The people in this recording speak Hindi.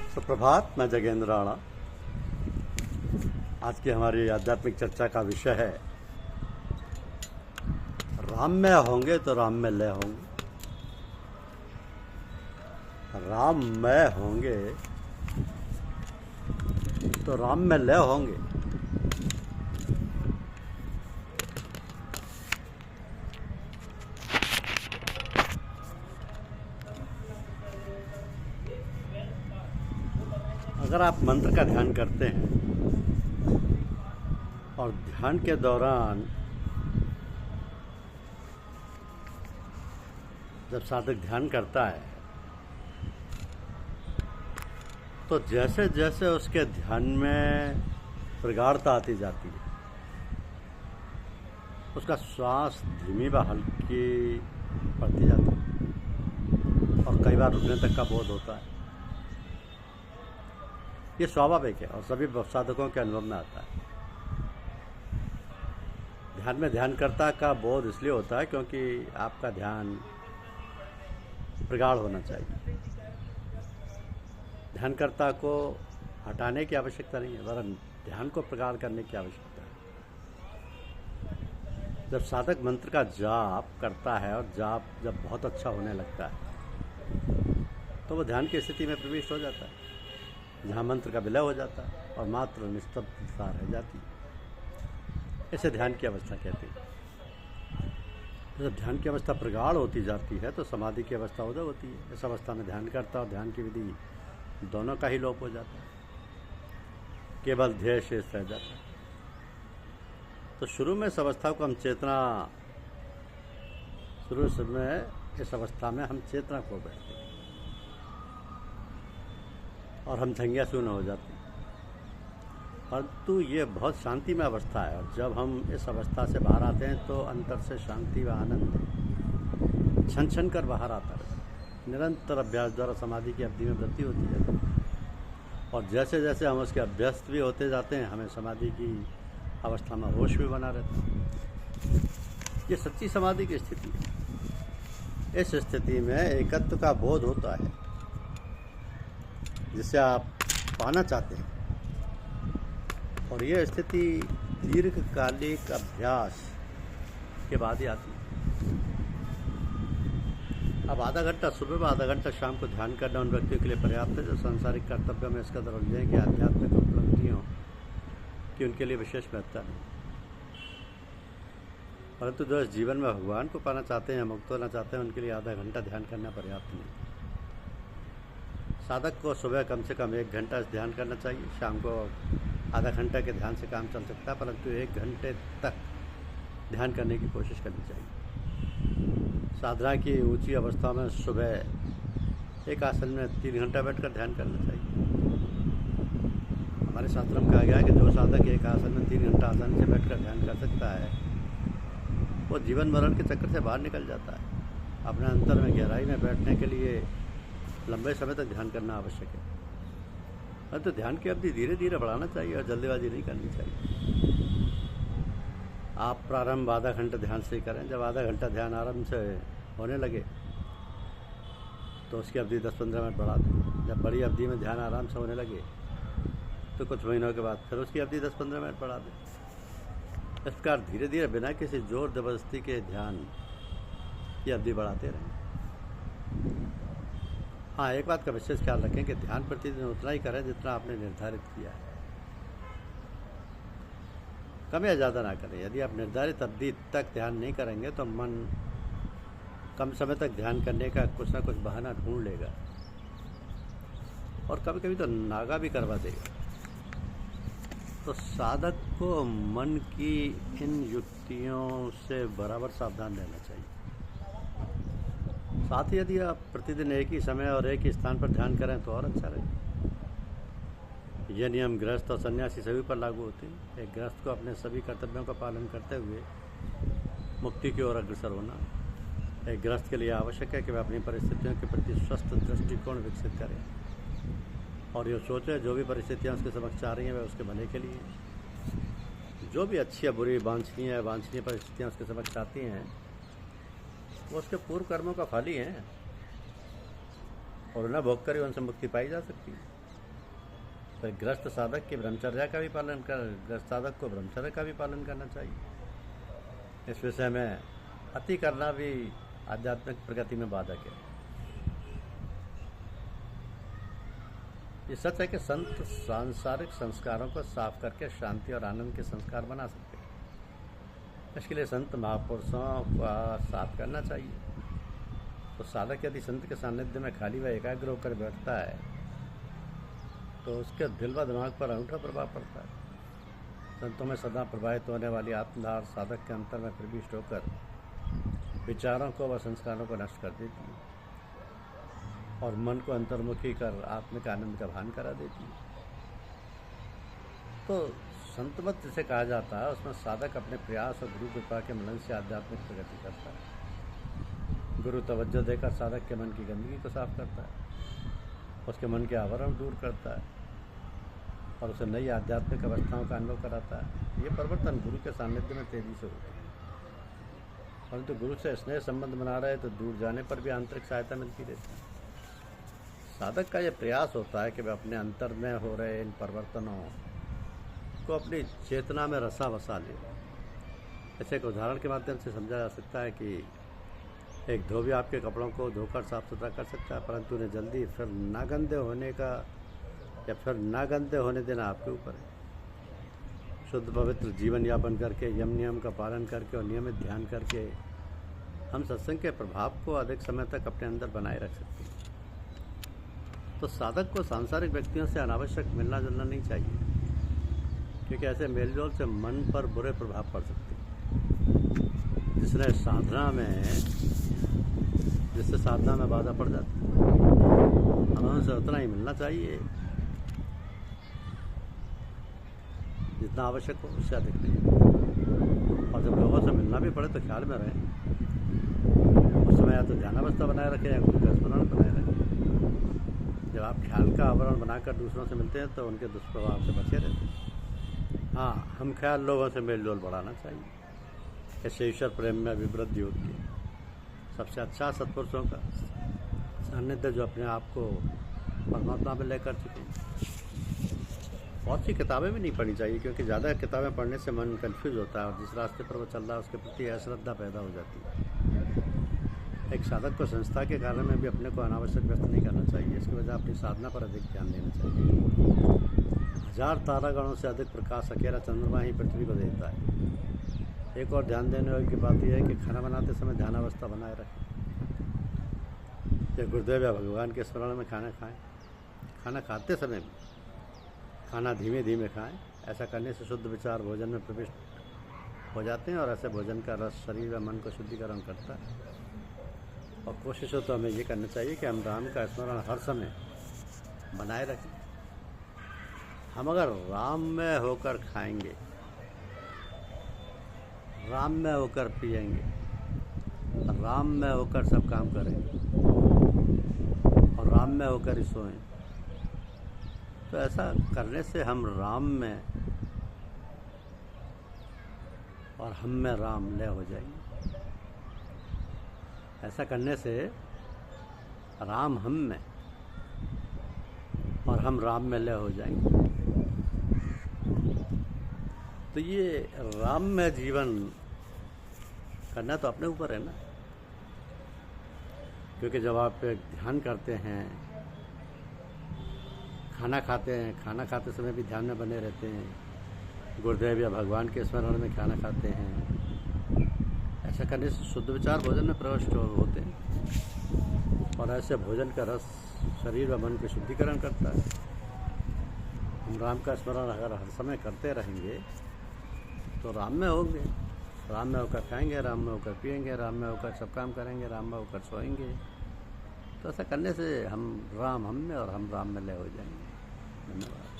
सुप्रभात। मैं जगेंद्र राणा। आज की हमारी आध्यात्मिक चर्चा का विषय है राम में होंगे तो राम में लय होंगे। राम में होंगे तो राम में लय होंगे। अगर आप मंत्र का ध्यान करते हैं और ध्यान के दौरान जब साधक ध्यान करता है तो जैसे जैसे उसके ध्यान में प्रगाढ़ता आती जाती है, उसका श्वास धीमी व हल्की पड़ती जाती है और कई बार रुकने तक का बोध होता है। ये स्वाभाविक है और सभी साधकों के अनुभव में आता है। ध्यान में ध्यानकर्ता का बोध इसलिए होता है क्योंकि आपका ध्यान प्रगाढ़ होना चाहिए। ध्यानकर्ता को हटाने की आवश्यकता नहीं है, वरन ध्यान को प्रगाढ़ करने की आवश्यकता है। जब साधक मंत्र का जाप करता है और जाप जब बहुत अच्छा होने लगता है तो वो ध्यान की स्थिति में प्रविष्ट हो जाता है, जहाँ मंत्र का विलय हो जाता है और मात्र निस्तब्धता रह जाती है। इसे ध्यान की अवस्था कहते हैं। जब ध्यान की अवस्था प्रगाढ़ होती जाती है तो समाधि की अवस्था उदय होती है। इस अवस्था में ध्यानकर्ता और ध्यान की विधि दोनों का ही लोप हो जाता है, केवल ध्येय शेष रह जाता है। तो शुरू में इस अवस्था को हम इस अवस्था में हम चेतना खो बैठते हैं और हम झंगिया शून्य हो जाते हैं। परंतु ये बहुत शांतिमय अवस्था है और जब हम इस अवस्था से बाहर आते हैं तो अंतर से शांति व आनंद छन छन कर बाहर आता है। निरंतर अभ्यास द्वारा समाधि की अवधि में वृद्धि होती जाती है और जैसे जैसे हम उसके अभ्यस्त भी होते जाते हैं हमें समाधि की अवस्था में होश भी बना रहता है। ये सच्ची समाधि की स्थिति है। इस स्थिति में एकत्व का बोध होता है जिसे आप पाना चाहते हैं और यह स्थिति दीर्घकालिक अभ्यास के बाद ही आती है। अब आधा घंटा सुबह व आधा घंटा शाम को ध्यान करना उन व्यक्तियों के लिए पर्याप्त है जो सांसारिक कर्तव्यों में इसका दर उलझे कि आध्यात्मिक उपलब्धियों की उनके लिए विशेष महत्ता नहीं। परंतु जो इस जीवन में भगवान को पाना चाहते हैं, मुक्त होना चाहते हैं, उनके लिए आधा घंटा ध्यान करना पर्याप्त नहीं। साधक को सुबह कम से कम 1 घंटा ध्यान करना चाहिए, शाम को आधा घंटा के ध्यान से काम चल सकता है, परंतु 1 घंटे तक ध्यान करने की कोशिश करनी चाहिए। साधना की ऊंची अवस्था में सुबह एक आसन में 3 घंटा बैठकर ध्यान करना चाहिए। हमारे शास्त्रों में कहा गया है कि जो साधक एक आसन में 3 घंटा आसानी से बैठकर ध्यान कर सकता है वो जीवन मरण के चक्कर से बाहर निकल जाता है। अपने अंतर में गहराई में बैठने के लिए लंबे समय तक ध्यान करना आवश्यक है। तो ध्यान की अवधि धीरे धीरे बढ़ाना चाहिए और जल्दीबाजी नहीं करनी चाहिए। आप प्रारंभ आधा घंटा ध्यान से ही करें। जब आधा घंटा ध्यान आराम से होने लगे तो उसकी अवधि 10-15 मिनट बढ़ा दें। जब बड़ी अवधि में ध्यान आराम से होने लगे तो कुछ महीनों के बाद फिर उसकी अवधि 10-15 मिनट बढ़ा दें। इस प्रकार धीरे धीरे बिना किसी जोर जबरदस्ती के ध्यान की अवधि बढ़ाते रहें। हाँ, एक बात का विशेष ख्याल रखें कि ध्यान प्रतिदिन उतना ही करें जितना आपने निर्धारित किया है, कम या ज़्यादा ना करें। यदि आप निर्धारित अवधि तक ध्यान नहीं करेंगे तो मन कम समय तक ध्यान करने का कुछ ना कुछ बहाना ढूंढ लेगा और कभी कभी तो नागा भी करवा देगा। तो साधक को मन की इन युक्तियों से बराबर सावधान रहना चाहिए। साथ ही यदि आप प्रतिदिन एक ही समय और एक ही स्थान पर ध्यान करें तो और अच्छा रहेगा। यह नियम गृहस्थ और सन्यासी सभी पर लागू होते हैं। एक गृहस्थ को अपने सभी कर्तव्यों का पालन करते हुए मुक्ति की ओर अग्रसर होना। एक गृहस्थ के लिए आवश्यक है कि वह अपनी परिस्थितियों के प्रति स्वस्थ दृष्टिकोण विकसित करें और ये सोचे जो भी परिस्थितियाँ उसके समक्ष आ रही हैं वह उसके भले के लिए। जो भी अच्छी या बुरी वांछनीय परिस्थितियाँ उसके समक्ष आती हैं वो उसके पूर्व कर्मों का फल ही है और उन्हें भोग कर ही उनसे मुक्ति पाई जा सकती है। तो ग्रस्त साधक की ब्रह्मचर्या का भी पालन कर ग्रस्त साधक को ब्रह्मचर्या का भी पालन करना चाहिए। इस विषय में अति करना भी आध्यात्मिक प्रगति में बाधक है। ये सच है कि संत सांसारिक संस्कारों को साफ करके शांति और आनंद के संस्कार बना सकते हैं। इसके लिए संत महापुरुषों का साथ करना चाहिए। तो साधक यदि संत के सानिध्य में खाली व एकाग्र होकर बैठता है तो उसके दिल व दिमाग पर अनूठा प्रभाव पड़ता है। संतों में सदा प्रवाहित होने वाली आत्मधार साधक के अंतर में प्रविष्ट होकर विचारों को व संस्कारों को नष्ट कर देती है और मन को अंतर्मुखी कर आत्मिक आनंद का भान करा देती है। तो संतमत जिसे कहा जाता है उसमें साधक अपने प्रयास और गुरु कृपा के मिलन से आध्यात्मिक प्रगति करता है। गुरु तवज्जो देकर साधक के मन की गंदगी को साफ करता है, उसके मन के आवरण दूर करता है और उसे नई आध्यात्मिक अवस्थाओं का अनुभव कराता है। ये परिवर्तन गुरु के सानिध्य में तेजी से होता है। परंतु गुरु से स्नेह संबंध बना रहे तो दूर जाने पर भी आंतरिक सहायता मिलती रहती है। साधक का यह प्रयास होता है कि वह अपने अंतर में हो रहे इन परिवर्तनों को अपनी चेतना में रसा बसा ले। ऐसे एक उदाहरण के माध्यम से समझा जा सकता है कि एक धोबी आपके कपड़ों को धोकर साफ सुथरा कर सकता है, परंतु उन्हें जल्दी फिर ना गंदे होने का या फिर ना गंदे होने देना आपके ऊपर है। शुद्ध पवित्र जीवन यापन करके, यम नियम का पालन करके और नियमित ध्यान करके हम सत्संग के प्रभाव को अधिक समय तक अपने अंदर बनाए रख सकते हैं। तो साधक को सांसारिक व्यक्तियों से अनावश्यक मिलना जुलना नहीं चाहिए, क्योंकि ऐसे मेलजोल से मन पर बुरे प्रभाव पड़ सकते हैं, जिससे साधना में बाधा पड़ जाती है। हमें उनसे उतना ही मिलना चाहिए जितना आवश्यक हो, उससे अधिक नहीं। और जब लोगों से मिलना भी पड़े तो ख्याल में रहें, उस समय या तो ध्यानावस्था बनाए रखें या गुरु का स्मरण बनाए रखें। जब आप ख्याल का आवरण बनाकर दूसरों से मिलते हैं तो उनके दुष्प्रभाव से बचे रहते हैं। हाँ, हम ख्याल लोगों से मेल जोल बढ़ाना चाहिए। इससे ईश्वर प्रेम में अभिवृद्धि होती है। सबसे अच्छा सत्पुरुषों का सानिध्य जो अपने आप को परमात्मा में लेकर चुके हैं। बहुत सी किताबें भी नहीं पढ़नी चाहिए, क्योंकि ज़्यादा किताबें पढ़ने से मन कंफ्यूज होता है और जिस रास्ते पर वो चल रहा है उसके प्रति अश्रद्धा पैदा हो जाती है। एक साधक को संस्था के कार्य में भी अपने को अनावश्यक व्यस्त नहीं करना चाहिए। इसकी वजह अपनी साधना पर अधिक ध्यान देना चाहिए। 1000 तारागणों से अधिक प्रकाश अकेला चंद्रमा ही पृथ्वी को देता है। एक और ध्यान देने वाली बात यह है कि खाना बनाते समय ध्यानावस्था बनाए रखें। जब गुरुदेव या भगवान के स्मरण में खाना खाएं, खाना खाते समय भी खाना धीमे धीमे खाएं। ऐसा करने से शुद्ध विचार भोजन में प्रविष्ट हो जाते हैं और ऐसे भोजन का रस शरीर व मन को शुद्धिकरण करता है। और कोशिश हो तो हमें ये करना चाहिए कि हम राम का स्मरण हर समय बनाए रखें। हम अगर राम में होकर खाएंगे, राम में होकर पिएंगे, राम में होकर सब काम करेंगे और राम में होकर ही सोएं, तो ऐसा करने से हम राम में और हम में राम लय हो जाएंगे। ऐसा करने से राम हम में और हम राम में लय हो जाएंगे। तो ये राम में जीवन करना तो अपने ऊपर है ना, क्योंकि जब आप ध्यान करते हैं, खाना खाते हैं, खाना खाते समय भी ध्यान में बने रहते हैं, गुरुदेव या भगवान के स्मरण में खाना खाते हैं, ऐसा करने से शुद्ध विचार भोजन में प्रविष्ट होते हैं और ऐसे भोजन का रस शरीर व मन को शुद्धिकरण करता है। हम राम का स्मरण अगर हर समय करते रहेंगे तो राम में होंगे, राम में होकर खाएंगे, राम में होकर पिएंगे, राम में होकर सब काम करेंगे, राम में होकर सोएंगे। तो ऐसा करने से हम राम हम में और हम राम में लय हो जाएंगे। धन्यवाद।